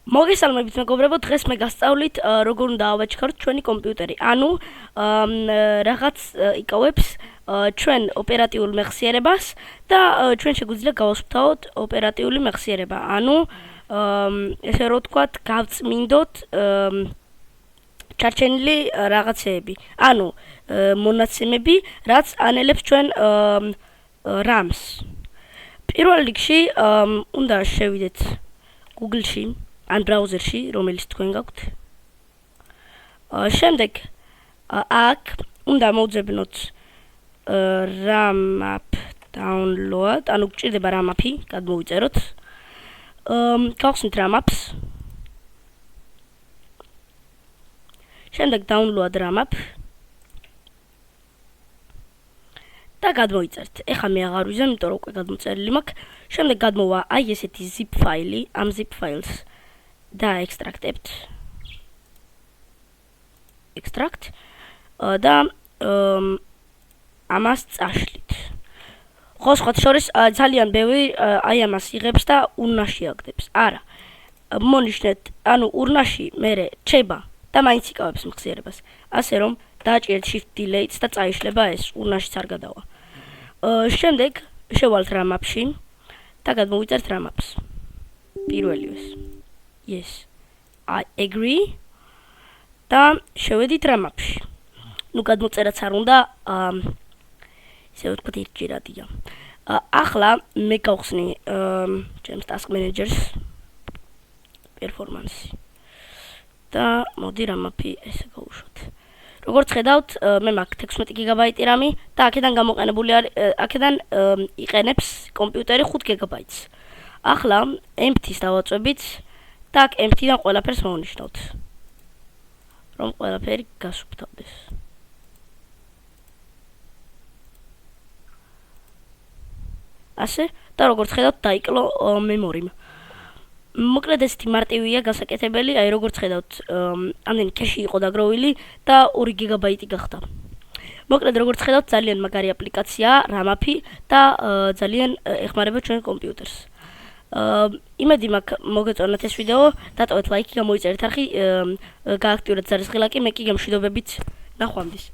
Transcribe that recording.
მოგესალმებით მეგობრებო, დღეს მე გასწავლით როგორ უნდა ავაჩქაროთ ჩვენი კომპიუტერი. ანუ რაღაც იკავებს ჩვენ ოპერატიულ მეხსიერებას და ჩვენ შეგვიძლია გავასუფთავოთ ოპერატიული მეხსიერება. ანუ ესე რომ ვთქვათ, გავწმინდოთ ჩარჩენილი რაღაცეები. ანუ მონაცემები, რაც ანელებს ჩვენ RAM-ს. პირველ რიგში უნდა შევიდეთ Google-ში ან ბრაუზერში, რომელიც თქვენ გაქვთ. შემდეგ აქ უნდა მოვძებნოთ RAM-app download, ანუ გჭირდება RAM-app-ი, გადმოვიწეროთ. გავხსნით RAM-apps. შემდეგ download RAM-app და გადმოიწერთ. ეხლა მე აღარ ვიზამ, იმიტომ რომ უკვე გადმოწერილი მაქვს. შემდეგ გადმოვა აი ესეთი zip ფაილი, ამ zip files და extract და ამას წაშლით. ხო, სხვა შორის ძალიან ბევრი აი ამას იღებს და ურნაში აგდებს. არა, მონიშნეთ, ანუ ურნაში მერე რჩება და მაინც იკავებს მეხსიერებას. ასე რომ დააჭერეთ shift delete და წაიშლება ეს, ურნაშიც არ გადავა. შემდეგ შევალთ RAM-app-ში და გადმოვიწერთ RAM-apps. პირველივეს. Yes, I agree. და შევედით RAM-app-ში. ნუ გადმოწერაც არ უნდა, ისე ვთქვათ, ერთჯერადია. ახლა მე გავხსნი ჩემს task manager-ს performance-ი. და მოდი RAM-app-ი ესე გავუშვათ. როგორც ხედავთ, მე მაქვს 16 გიგაბაიტი RAM-ი და აქედან გამოყენებული არის, აქედან იყენებს კომპიუტერი 5 გიგაბაიტს. ახლა empty-ს დავაწვევით და აქ empty-დან ყველაფერს მოვნიშნავთ, რომ ყველაფერი გასუფთავდეს. ასე და როგორც ხედავთ, დაიკლო მემორიმ. მოკლედ ესეთი მარტივია გასაკეთებელი, აი როგორც ხედავთ, ამდენი ქეში იყო დაგროვილი და 2 გიგაბაიტი გახდა. მოკლედ როგორც ხედავთ, ძალიან მაგარი აპლიკაციაა RAM-app-ი და ძალიან ეხმარება ჩვენ კომპიუტერს. იმედი მაქვს მოგეწონათ ეს ვიდეო, დატოვეთ ლაიქი, გამოიწერეთ არხი, გააქტიურეთ ზარისხილაკი, მე კი გემშვიდობებით ნახვამდის.